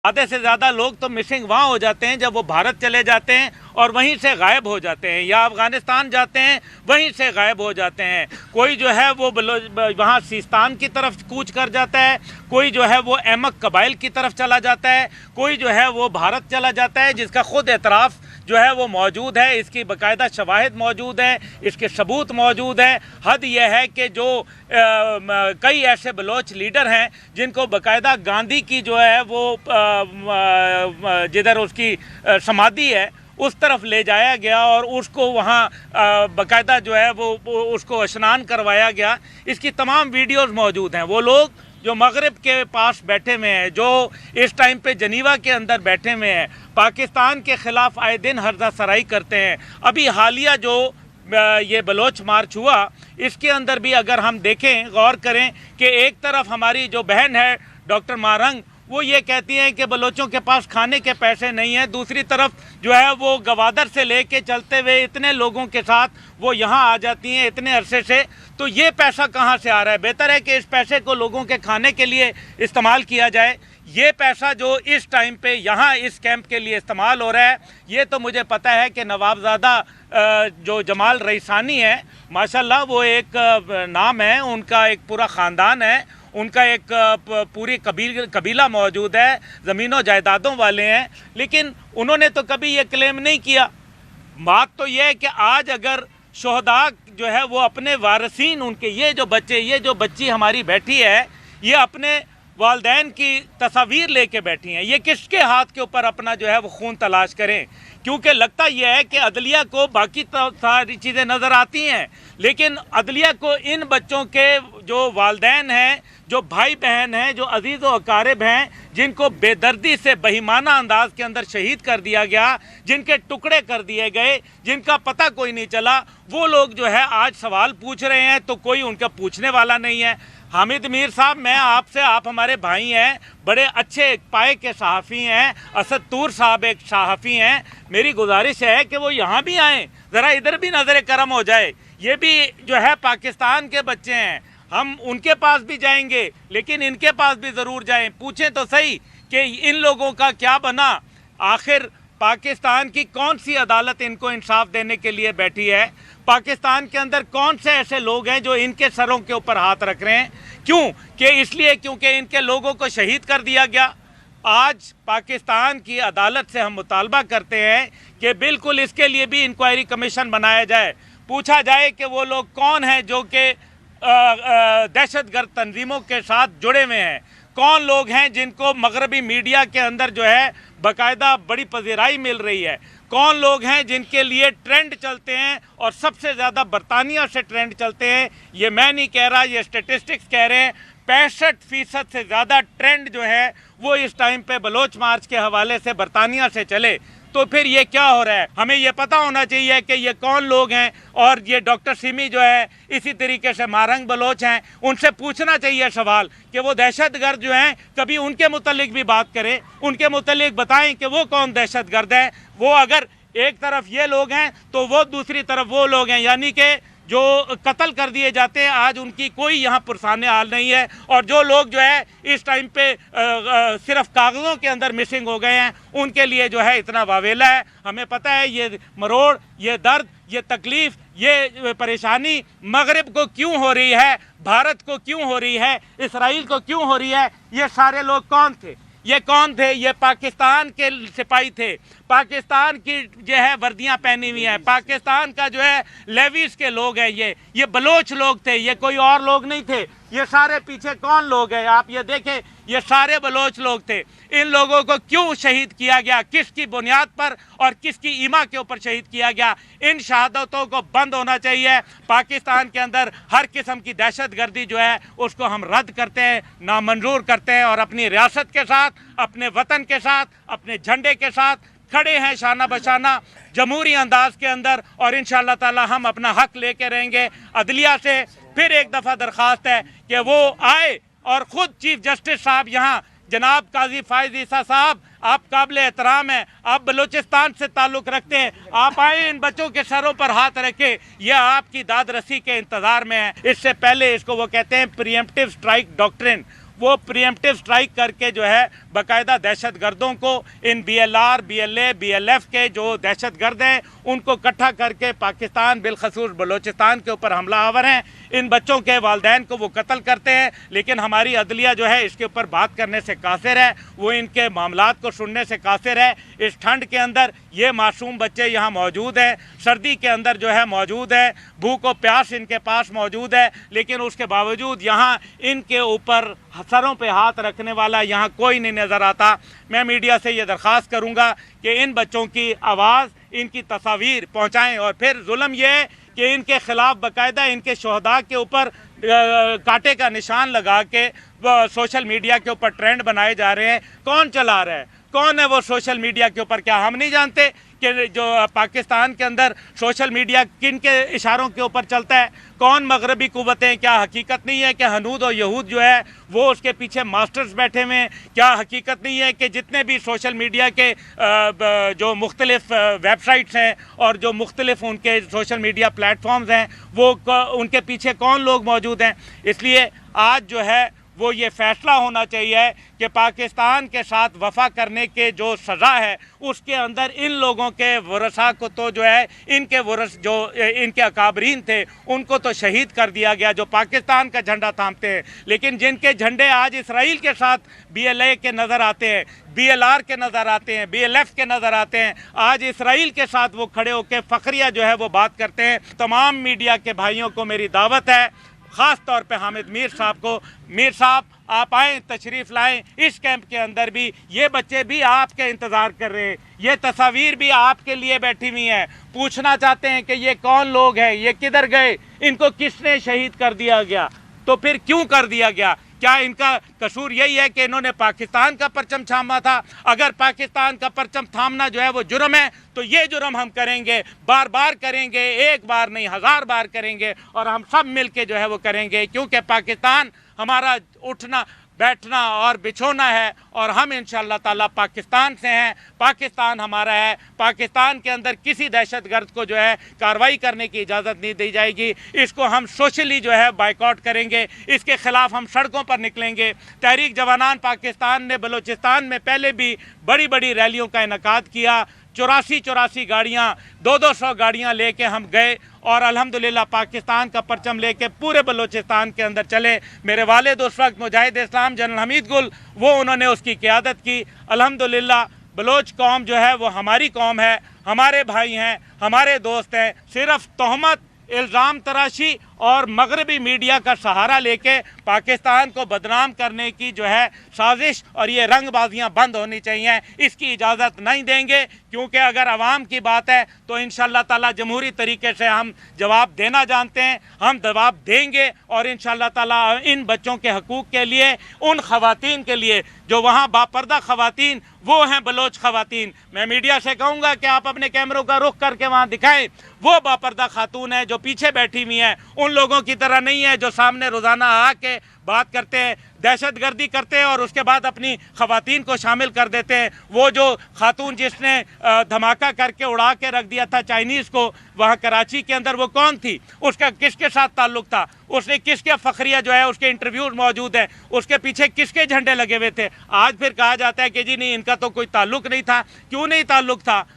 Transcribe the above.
आधे से ज़्यादा लोग तो मिसिंग वहाँ हो जाते हैं जब वो भारत चले जाते हैं और वहीं से गायब हो जाते हैं, या अफ़गानिस्तान जाते हैं वहीं से गायब हो जाते हैं। कोई जो है वो वहाँ सिस्तान की तरफ कूच कर जाता है, कोई जो है वो अहमक कबाइल की तरफ चला जाता है, कोई जो है वो भारत चला जाता है, जिसका ख़ुद एतराफ़ जो है वो मौजूद है, इसकी बाकायदा शवाहिद मौजूद है, इसके सबूत मौजूद हैं। हद यह है कि जो कई ऐसे बलोच लीडर हैं जिनको बाकायदा गांधी की जो है वो जिधर उसकी समाधि है उस तरफ ले जाया गया और उसको वहाँ बाकायदा जो है वो उसको स्नान करवाया गया। इसकी तमाम वीडियोज़ मौजूद हैं। वो लोग जो मगरिब के पास बैठे हुए हैं, जो इस टाइम पे जनीवा के अंदर बैठे हुए हैं, पाकिस्तान के ख़िलाफ़ आए दिन हर्जा सराई करते हैं। अभी हालिया जो ये बलोच मार्च हुआ, इसके अंदर भी अगर हम देखें, गौर करें कि एक तरफ हमारी जो बहन है डॉक्टर मारंग, वो ये कहती हैं कि बलोचों के पास खाने के पैसे नहीं हैं, दूसरी तरफ जो है वो गवादर से लेके चलते हुए इतने लोगों के साथ वो यहाँ आ जाती हैं इतने अरसे से। तो ये पैसा कहाँ से आ रहा है? बेहतर है कि इस पैसे को लोगों के खाने के लिए इस्तेमाल किया जाए। ये पैसा जो इस टाइम पे यहाँ इस कैंप के लिए इस्तेमाल हो रहा है, ये तो मुझे पता है कि नवाबज़ादा जो जमाल रईसानी है, माशाल्लाह वो एक नाम है, उनका एक पूरा ख़ानदान है, उनका एक पूरी कबीला मौजूद है, ज़मीनों जायदादों वाले हैं, लेकिन उन्होंने तो कभी ये क्लेम नहीं किया। बात तो ये है कि आज अगर शोहदा जो है वो अपने वारसीन, उनके ये जो बच्ची हमारी बैठी है, ये अपने वालदैन की तस्वीर लेके बैठी हैं, ये किसके हाथ के ऊपर अपना जो है वो खून तलाश करें? क्योंकि लगता यह है कि अदलिया को बाकी तो सारी चीज़ें नज़र आती हैं, लेकिन अदलिया को इन बच्चों के जो वालदैन हैं, जो भाई बहन हैं, जो अजीज़ व अकारिब हैं, जिनको बेदर्दी से बेईमाना अंदाज के अंदर शहीद कर दिया गया, जिनके टुकड़े कर दिए गए, जिनका पता कोई नहीं चला, वो लोग जो है आज सवाल पूछ रहे हैं तो कोई उनका पूछने वाला नहीं है। हामिद मीर साहब, मैं आपसे, आप हमारे भाई हैं, बड़े अच्छे पाए के सहाफ़ी हैं, असद तूर साहब एक सहाफ़ी हैं, मेरी गुजारिश है कि वो यहाँ भी आएँ, ज़रा इधर भी नज़र करम हो जाए। ये भी जो है पाकिस्तान के बच्चे हैं, हम उनके पास भी जाएंगे, लेकिन इनके पास भी ज़रूर जाएं, पूछें तो सही कि इन लोगों का क्या बना। आखिर पाकिस्तान की कौन सी अदालत इनको इंसाफ देने के लिए बैठी है? पाकिस्तान के अंदर कौन से ऐसे लोग हैं जो इनके सरों के ऊपर हाथ रख रहे हैं? क्यों? कि इसलिए क्योंकि इनके लोगों को शहीद कर दिया गया। आज पाकिस्तान की अदालत से हम मुतालबा करते हैं कि बिल्कुल इसके लिए भी इंक्वायरी कमीशन बनाया जाए, पूछा जाए कि वो लोग कौन हैं जो कि दहशतगर्द तंजीमों के साथ जुड़े हुए हैं, कौन लोग हैं जिनको मगरबी मीडिया के अंदर जो है बाकायदा बड़ी पजीराई मिल रही है, कौन लोग हैं जिनके लिए ट्रेंड चलते हैं और सबसे ज़्यादा बरतानिया से ट्रेंड चलते हैं। ये मैं नहीं कह रहा, ये स्टेटिस्टिक्स कह रहे हैं। 65% से ज़्यादा ट्रेंड जो है वो इस टाइम पे बलोच मार्च के हवाले से बरतानिया से चले। तो फिर ये क्या हो रहा है? हमें ये पता होना चाहिए कि ये कौन लोग हैं। और ये डॉक्टर सिमी जो है, इसी तरीके से मारंग बलोच हैं, उनसे पूछना चाहिए सवाल कि वो दहशतगर्द जो हैं, कभी उनके मुतल्लिक भी बात करें, उनके मुतल्लिक बताएं कि वो कौन दहशतगर्द है। वो अगर एक तरफ ये लोग हैं तो वो दूसरी तरफ वो लोग हैं, यानी कि जो कत्ल कर दिए जाते हैं, आज उनकी कोई यहाँ पुरसाने हाल नहीं है। और जो लोग जो है इस टाइम पे सिर्फ कागज़ों के अंदर मिसिंग हो गए हैं, उनके लिए जो है इतना वावेला है। हमें पता है ये मरोड़, ये दर्द, ये तकलीफ़, ये परेशानी मगरिब को क्यों हो रही है, भारत को क्यों हो रही है, इसराइल को क्यों हो रही है। ये सारे लोग कौन थे? ये कौन थे? ये पाकिस्तान के सिपाही थे, पाकिस्तान की जो है वर्दियां पहनी हुई हैं, पाकिस्तान का जो है लेविस के लोग हैं। ये बलोच लोग थे, ये कोई और लोग नहीं थे। ये सारे पीछे कौन लोग हैं? आप ये देखें, ये सारे बलोच लोग थे। इन लोगों को क्यों शहीद किया गया, किसकी बुनियाद पर और किसकी ईमा के ऊपर शहीद किया गया? इन शहादतों को बंद होना चाहिए। पाकिस्तान के अंदर हर किस्म की दहशतगर्दी जो है उसको हम रद्द करते हैं, नामंजूर करते हैं, और अपनी रियासत के साथ, अपने वतन के साथ, अपने झंडे के साथ खड़े हैं शाना बशाना जमहूरी अंदाज के अंदर। और इंशाअल्लाह ताला हम अपना हक लेके रहेंगे। अदलिया से फिर एक दफ़ा दरख्वास्त है कि वो आए और ख़ुद चीफ जस्टिस साहब यहाँ, जनाब काजी फायज ईसा साहब, आप काबिल एहतराम हैं, आप बलूचिस्तान से ताल्लुक़ रखते हैं, आप आए, इन बच्चों के सरों पर हाथ रखें। यह आपकी दाद रसी के इंतज़ार में है। इससे पहले इसको वो कहते हैं प्रीएम्प्टिव स्ट्राइक डॉक्ट्रिन, वो प्रीएम्प्टिव स्ट्राइक करके जो है बाकायदा दहशत गर्दों को, इन BLR, BLA, BLF के जो दहशत गर्द हैं उनको इकट्ठा करके पाकिस्तान बिलखसूस बलोचिस्तान के ऊपर हमलावर हैं। इन बच्चों के वालिदैन को वो कत्ल करते हैं, लेकिन हमारी अदलिया जो है इसके ऊपर बात करने से कासिर है, वो इनके मामलात को सुनने से कासिर है। इस ठंड के अंदर ये मासूम बच्चे यहाँ मौजूद हैं, सर्दी के अंदर जो है मौजूद है, भूख और प्यास इनके पास मौजूद है, लेकिन उसके बावजूद यहाँ इनके ऊपर सरों पे हाथ रखने वाला यहाँ कोई नहीं नज़र आता। मैं मीडिया से ये दरख्वास्त करूँगा कि इन बच्चों की आवाज़, इनकी तस्वीर पहुँचाएँ, और फिर जुल्म ये है कि इनके ख़िलाफ़ बाकायदा इनके शहदा के ऊपर कांटे का निशान लगा के सोशल मीडिया के ऊपर ट्रेंड बनाए जा रहे हैं। कौन चला रहा है, कौन है वो सोशल मीडिया के ऊपर? क्या हम नहीं जानते कि जो पाकिस्तान के अंदर सोशल मीडिया किन के इशारों के ऊपर चलता है? कौन मगरबी कुव्वतें? क्या हकीकत नहीं है कि हनूद और यहूद जो है वो उसके पीछे मास्टर्स बैठे हुए हैं? क्या हकीकत नहीं है कि जितने भी सोशल मीडिया के जो मुख्तलिफ वेबसाइट्स हैं और जो मुख्तलिफ उनके सोशल मीडिया प्लेटफॉर्म्स हैं वो उनके पीछे कौन लोग मौजूद हैं? इसलिए आज जो है वो ये फैसला होना चाहिए कि पाकिस्तान के साथ वफा करने के जो सज़ा है उसके अंदर इन लोगों के वरसा को तो जो है इनके वरस जो इनके अकाबरीन थे उनको तो शहीद कर दिया गया जो पाकिस्तान का झंडा थामते हैं, लेकिन जिनके झंडे आज इसराइल के साथ BLA के नज़र आते हैं, BLR के नज़र आते हैं, BLF के नज़र आते हैं, आज इसराइल के साथ वो खड़े होकर फ़ख्रिया जो है वो बात करते हैं। तमाम मीडिया के भाइयों को मेरी दावत है, ख़ास तौर पे हामिद मीर साहब को, मीर साहब आप आएँ, तशरीफ़ लाएँ इस कैंप के अंदर भी। ये बच्चे भी आपके इंतज़ार कर रहे हैं, ये तस्वीर भी आपके लिए बैठी हुई हैं, पूछना चाहते हैं कि ये कौन लोग हैं, ये किधर गए, इनको किसने शहीद कर दिया गया, तो फिर क्यों कर दिया गया? क्या इनका कसूर यही है कि इन्होंने पाकिस्तान का परचम थामा था? अगर पाकिस्तान का परचम थामना जो है वो जुर्म है तो ये जुर्म हम करेंगे, बार बार करेंगे, एक बार नहीं 1000 बार करेंगे, और हम सब मिल के जो है वो करेंगे, क्योंकि पाकिस्तान हमारा उठना बैठना और बिछोना है, और हम इंशाअल्लाह ताला पाकिस्तान से हैं, पाकिस्तान हमारा है। पाकिस्तान के अंदर किसी दहशतगर्द को जो है कार्रवाई करने की इजाज़त नहीं दी जाएगी। इसको हम सोशली जो है बाइकआउट करेंगे, इसके ख़िलाफ़ हम सड़कों पर निकलेंगे। तहरीक जवानान पाकिस्तान ने बलूचिस्तान में पहले भी बड़ी बड़ी रैलियों का इनकाद किया, 84 गाड़ियाँ, 200 गाड़ियाँ लेके हम गए, और अल्हम्दुलिल्लाह पाकिस्तान का परचम लेके पूरे बलूचिस्तान के अंदर चले। मेरे वालिद उस वक्त मुजाहिद इस्लाम जनरल हमीद गुल, वो उन्होंने उसकी क़ियादत की। अल्हम्दुलिल्लाह बलोच कौम जो है वो हमारी कौम है, हमारे भाई हैं, हमारे दोस्त हैं। सिर्फ तोहमत, इल्ज़ाम तराशी और मगरबी मीडिया का सहारा लेके पाकिस्तान को बदनाम करने की जो है साजिश और ये रंगबाजियां बंद होनी चाहिए, इसकी इजाज़त नहीं देंगे। क्योंकि अगर अवाम की बात है तो इंशाअल्लाह ताला जमहूरी तरीके से हम जवाब देना जानते हैं, हम जवाब देंगे, और इंशाअल्लाह ताला इन बच्चों के हकूक़ के लिए, उन ख़वातीन के लिए जो वहाँ बापर्दा ख़वातीन वो हैं बलोच ख़वातीन। मैं मीडिया से कहूँगा कि आप अपने कैमरों का रुख करके वहाँ दिखाएं, वो बापर्दा खातून है जो पीछे बैठी हुई हैं, उन लोगों की तरह नहीं है जो सामने रोज़ाना आके बात करते हैं, दहशतगर्दी करते हैं और उसके बाद अपनी ख़वातीन को शामिल कर देते हैं। वो जो खातून जिसने धमाका करके उड़ा के रख दिया था चाइनीज़ को वहाँ कराची के अंदर, वो कौन थी, उसका किसके साथ ताल्लुक़ था, उसने किसके फ़ख्रिया जो है उसके इंटरव्यूज़ मौजूद हैं, उसके पीछे किसके झंडे लगे हुए थे? आज फिर कहा जाता है कि जी नहीं इनका तो कोई ताल्लुक़ नहीं था। क्यों नहीं ताल्लुक़ था?